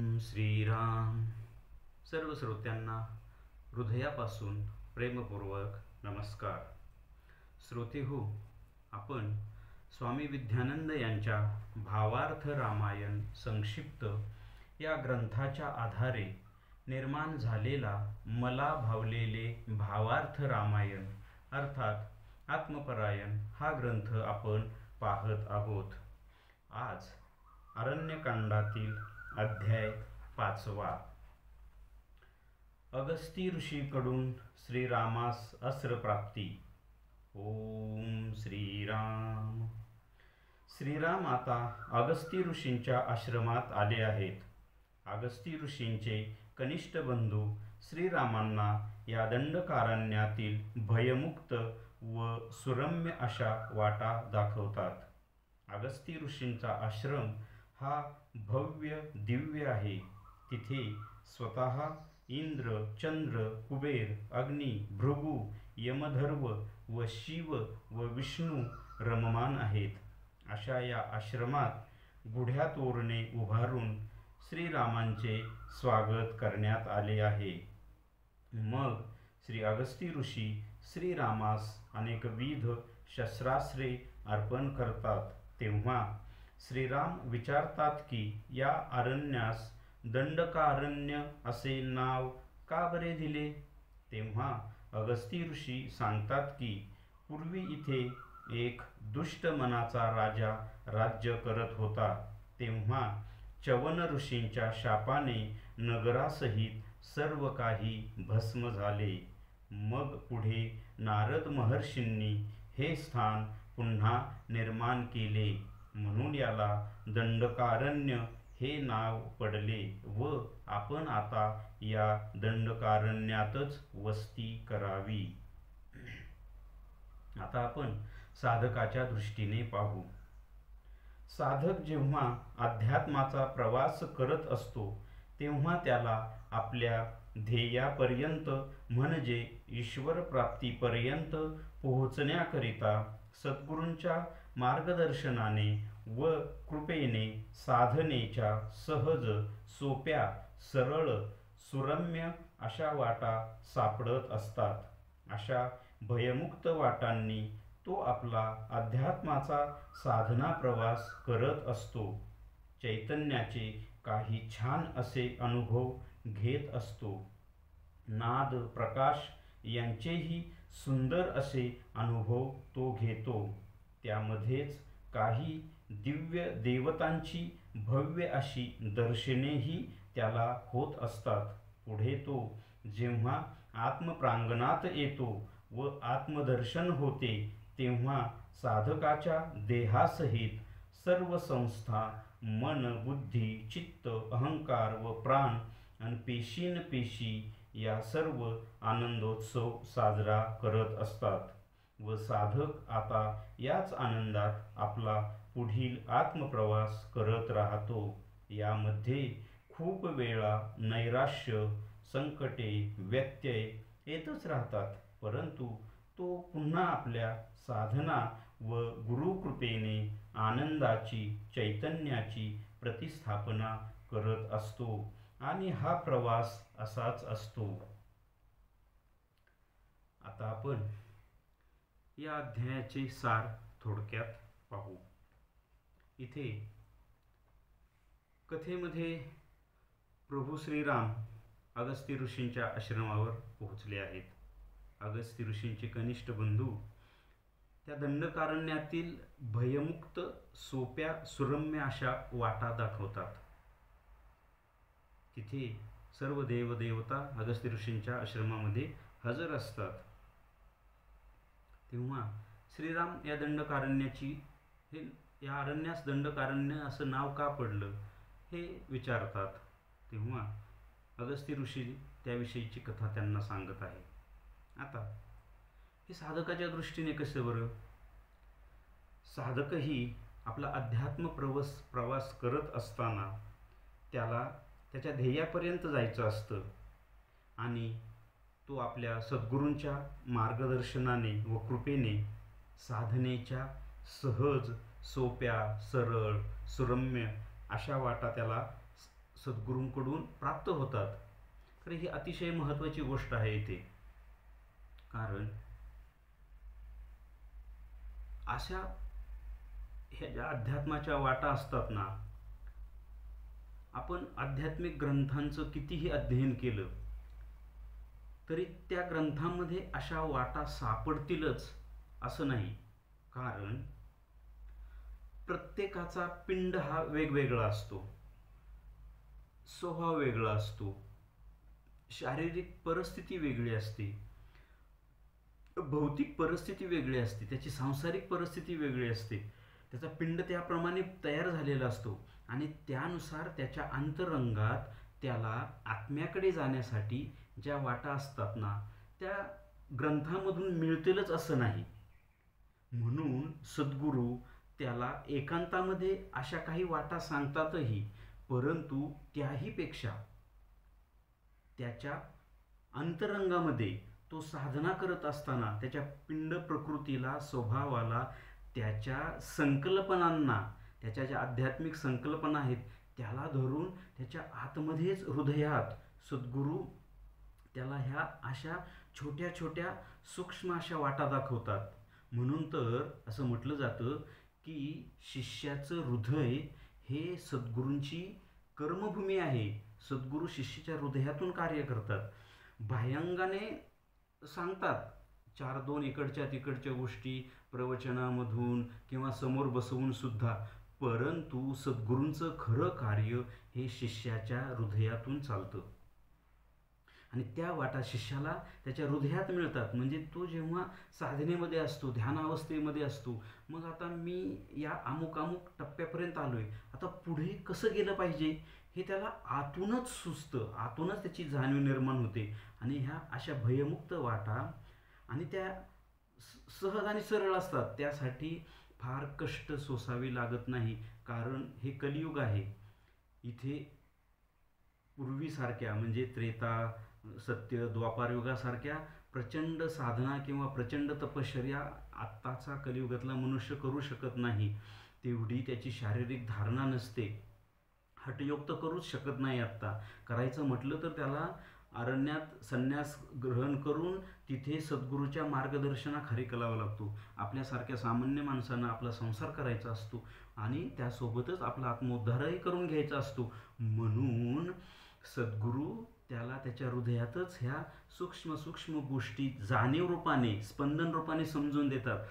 श्रीराम. सर्व श्रोत्यांना हृदयापासून प्रेमपूर्वक नमस्कार. श्रोतेहो, आपण स्वामी विद्यानंद यांच्या भावार्थ रामायण संक्षिप्त या ग्रंथाच्या आधारे निर्माण झालेला मला भावलेले भावार्थ रामायण अर्थात आत्मपरायण हा ग्रंथ आपण पाहत आहोत. आज अरण्यकांडातील अध्याय 5. अगस्ती ऋषीकडून श्रीरामास अस्त्रप्राप्ती. ओम श्रीराम. श्रीराम आता अगस्ती ऋषींच्या आश्रमात आले आहेत. अगस्ती ऋषींचे कनिष्ठ बंधू श्रीरामांना या दंडकारण्यातील भयमुक्त व सुरम्य अशा वाटा दाखवतात. अगस्ती ऋषींचा आश्रम हा भव्य दिव्य आहे. तिथे स्वतः इंद्र, चंद्र, कुबेर, अग्नी, भृगु, यमधर्व व शिव व विष्णू रममान आहेत. अशा या आश्रमात गुढ्या तोरणे उभारून श्रीरामांचे स्वागत करण्यात आले आहे. मग श्री अगस्ती ऋषी श्रीरामास अनेकविध शस्त्रास्त्रे अर्पण करतात. तेव्हा श्रीराम विचारतात की या अरण्यास दंडकारण्य असे नाव का बरे दिले. तेव्हा अगस्ती ऋषी सांगतात की पूर्वी इथे एक दुष्ट मनाचा राजा राज्य करत होता. तेव्हा च्यवन ऋषींच्या शापाने नगरासहित सर्व काही भस्म झाले. मग पुढे नारद महर्षींनी हे स्थान पुन्हा निर्माण केले, म्हणून याला दंडकारण्य हे नाव पडले व आपण आता या दंडकारण्यातच वस्ती करावी. आता आपण साधकाच्या दृष्टीने पाहू. साधक जेव्हा अध्यात्माचा प्रवास करत असतो तेव्हा त्याला आपल्या ध्येयापर्यंत म्हणजे ईश्वर प्राप्तीपर्यंत पोहोचण्याकरिता सद्गुरूंच्या मार्गदर्शनाने व कृपेने साधनेच्या सहज, सोप्या, सरळ, सुरम्य अशा वाटा सापडत असतात. अशा भयमुक्त वाटांनी तो आपला अध्यात्माचा साधना प्रवास करत असतो. चैतन्याचे काही छान असे अनुभव घेत असतो. नाद, प्रकाश यांचेही सुंदर असे अनुभव तो घेतो. त्यामध्येच काही दिव्य देवतांची भव्य अशी दर्शनेही त्याला होत असतात. पुढे तो जेव्हा आत्मप्रांगणात येतो व आत्मदर्शन होते तेव्हा साधकाच्या देहासहित सर्व संस्था, मन, बुद्धी, चित्त, अहंकार व प्राण आणि पेशीनपेशी या सर्व आनंदोत्सव साजरा करत असतात व साधक आता याच आनंदात आपला पुढील आत्मप्रवास करत राहतो. यामध्ये खूप वेळा नैराश्य, संकटे, व्यत्यय येतच राहतात, परंतु तो पुन्हा आपल्या साधना व गुरुकृपेने आनंदाची, चैतन्याची प्रतिस्थापना करत असतो आणि हा प्रवास असाच असतो. आता आपण या अध्यायाचे सार थोडक्यात पाहू. इथे कथेमध्ये प्रभू श्रीराम अगस्ती ऋषींच्या आश्रमावर पोहोचले आहेत. अगस्ती ऋषींचे कनिष्ठ बंधू त्या दंडकारण्यातील भयमुक्त, सोप्या, सुरम्य अशा वाटा दाखवतात. तिथे सर्व देवदेवता अगस्ती ऋषींच्या आश्रमामध्ये हजर असतात. तेव्हा श्रीराम या दंडकारण्याची या अरण्यास दंडकारण्य असं नाव का पडलं हे विचारतात. तेव्हा अगस्ती ऋषी त्याविषयीची कथा त्यांना सांगत आहे. आता हे साधकाच्या दृष्टीने कसं बरं. साधकही आपला अध्यात्म प्रवास करत असताना त्याला त्याच्या ध्येयापर्यंत जायचं असतं आणि तो आपल्या सद्गुरूंच्या मार्गदर्शनाने व कृपेने साधनेच्या सहज, सोप्या, सरळ, सुरम्य अशा वाटा त्याला सद्गुरूंकडून प्राप्त होतात. तर ही अतिशय महत्त्वाची गोष्ट आहे इथे. कारण अशा ह्या ज्या अध्यात्माच्या वाटा असतात ना, आपण आध्यात्मिक ग्रंथांचं कितीही अध्ययन केलं तरी त्या ग्रंथांमध्ये अशा वाटा सापडतीलच असं नाही. कारण प्रत्येकाचा पिंड हा वेगवेगळा असतो, स्वभाव वेगळा असतो, शारीरिक परिस्थिती वेगळी असते, भौतिक परिस्थिती वेगळी असते, त्याची सांसारिक परिस्थिती वेगळी असते. त्याचा पिंड त्याप्रमाणे तयार झालेला असतो आणि त्यानुसार त्याच्या अंतरंगात त्याला आत्म्याकडे जाण्यासाठी ज्या वाटा असतात ना, त्या ग्रंथामधून मिळतीलच असं नाही. म्हणून सद्गुरू त्याला एकांतामध्ये अशा काही वाटा सांगतातही, परंतु त्याहीपेक्षा त्याच्या अंतरंगामध्ये तो साधना करत असताना त्याच्या पिंड प्रकृतीला, स्वभावाला, त्याच्या संकल्पनांना, त्याच्या ज्या आध्यात्मिक संकल्पना आहेत त्याला धरून त्याच्या आतमध्येच हृदयात सद्गुरू त्याला ह्या अशा छोट्या छोट्या सूक्ष्म अशा वाटा दाखवतात. म्हणून तर असं म्हटलं जातं की शिष्याचं हृदय हे सद्गुरूंची कर्मभूमी आहे. सद्गुरू शिष्याच्या हृदयातून कार्य करतात. बाह्यांगाने सांगतात 4-2 इकडच्या तिकडच्या गोष्टी प्रवचनामधून किंवा समोर बसवून सुद्धा, परंतु सद्गुरूंचं खरं कार्य हे शिष्याच्या हृदयातून चालतं आणि त्या वाटा शिष्याला त्याच्या हृदयात मिळतात. म्हणजे तो जेव्हा साधनेमध्ये असतो, ध्यानावस्थेमध्ये असतो, मग आता मी या अमुक अमुक टप्प्यापर्यंत आलोय, आता पुढे कसं गेलं पाहिजे हे त्याला आतूनच सुचतं, आतूनच त्याची जाणीव निर्माण होते. आणि ह्या अशा भयमुक्त वाटा आणि त्या सहज आणि सरळ असतात, त्यासाठी फार कष्ट सोसावी लागत नाही. कारण हे कलियुग आहे. इथे पूर्वीसारख्या म्हणजे त्रेता, सत्य, द्वापारयुगासारख्या प्रचंड साधना किंवा प्रचंड तपश्चर्या आत्ताचा कलियुगातला मनुष्य करू शकत नाही. तेवढी त्याची शारीरिक धारणा नसते. हठयोग तर करूच शकत नाही. आत्ता करायचं म्हटलं तर त्याला अरण्यात संन्यास ग्रहण करून तिथे सद्गुरूच्या मार्गदर्शनाखाली करावा लागतो. आपल्यासारख्या सामान्य माणसांना आपला संसार करायचा असतो आणि त्यासोबतच आपला आत्मोद्धारही करून घ्यायचा असतो. म्हणून सद्गुरू त्याला त्याच्या हृदयातच ह्या सूक्ष्म सूक्ष्म गोष्टी जाणीव रूपाने, स्पंदन रूपाने समजून देतात.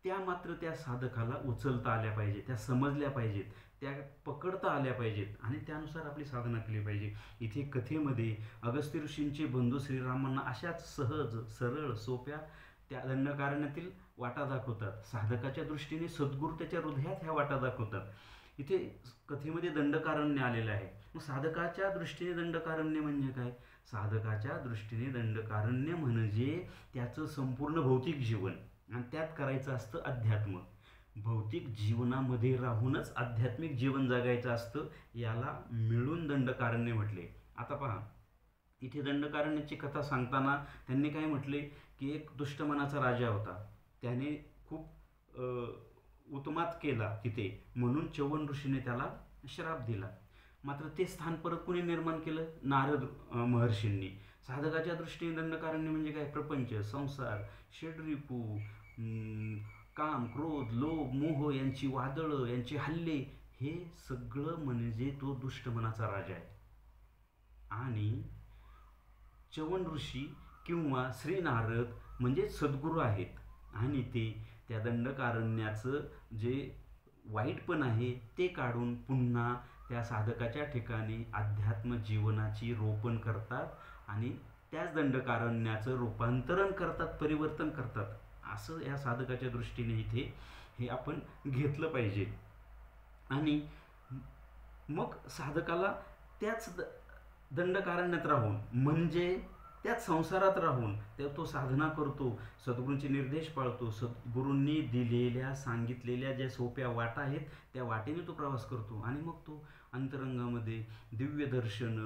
त्या मात्र त्या साधकाला उचलता आल्या पाहिजेत, त्या समजल्या पाहिजेत, त्या पकडता आल्या पाहिजेत आणि त्यानुसार आपली साधना केली पाहिजे. इथे कथेमध्ये अगस्त्य ऋषींचे बंधू श्रीरामांना अशाच सहज, सरळ, सोप्या त्या दंडकारण्यातील वाटा दाखवतात. साधकाच्या दृष्टीने सद्गुरू त्याच्या हृदयात ह्या वाटा दाखवतात. इथे कथेमध्ये दंडकारण्य आलेलं आहे. मग साधकाच्या दृष्टीने दंडकारण्य म्हणजे काय? साधकाच्या दृष्टीने दंडकारण्य म्हणजे त्याचं संपूर्ण भौतिक जीवन आणि त्यात करायचं असतं अध्यात्म. भौतिक जीवनामध्ये राहूनच आध्यात्मिक जीवन जगायचं असतं. याला मिळून दंडकारण्य म्हटले. आता पहा, इथे दंडकारण्याची कथा सांगताना त्यांनी काय म्हटले की एक दुष्ट मनाचा राजा होता. त्याने खूप उत्मात केला तिथे, म्हणून च्यवन ऋषीने त्याला श्राप दिला. मात्र ते स्थान परत कुणी निर्माण केलं? नारद महर्षींनी. साधकाच्या दृष्टीने दंडकारण्य म्हणजे काय? प्रपंच, संसार, षड्रिपू, काम, क्रोध, लोभ, मोह यांची वादळं, यांचे हल्ले, हे सगळं म्हणजे तो दुष्ट मनाचा राजा आहे. आणि च्यवन ऋषी किंवा श्री नारद म्हणजे सद्गुरू आहेत आणि ते त्या दंडकारण्याचं जे वाईटपण आहे ते काढून पुन्हा त्या साधकाच्या ठिकाणी अध्यात्म जीवनाची रोपण करतात आणि त्याच दंडकारण्याचं रूपांतरण करतात, परिवर्तन करतात. असं या साधकाच्या दृष्टीने इथे हे आपण घेतलं पाहिजे. आणि मग साधकाला त्याच दंडकारण्यात राहून म्हणजे त्याच संसारात राहून तो साधना करतो, सद्गुरूंचे निर्देश पाळतो, सद्गुरूंनी दिलेल्या सांगितलेल्या ज्या सोप्या वाटा आहेत त्या वाटेने तो प्रवास करतो. आणि मग तो अंतरंगामध्ये दिव्य दर्शन,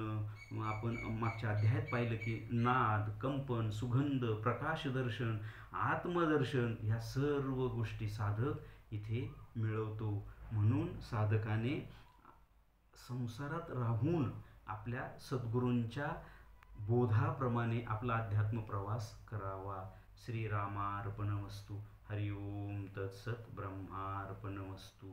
आपण मागच्या अध्यायात पाहिलं की नाद, कंपन, सुगंध, प्रकाश दर्शन, आत्मदर्शन, ह्या सर्व गोष्टी साधक इथे मिळवतो. म्हणून साधकाने संसारात राहून आपल्या सद्गुरूंच्या बोधाप्रमाणे आपला अध्यात्म प्रवास करावा. श्रीरामार्पणमस्तु. हरिओम तत्सत. ब्रह्मार्पणमस्तु.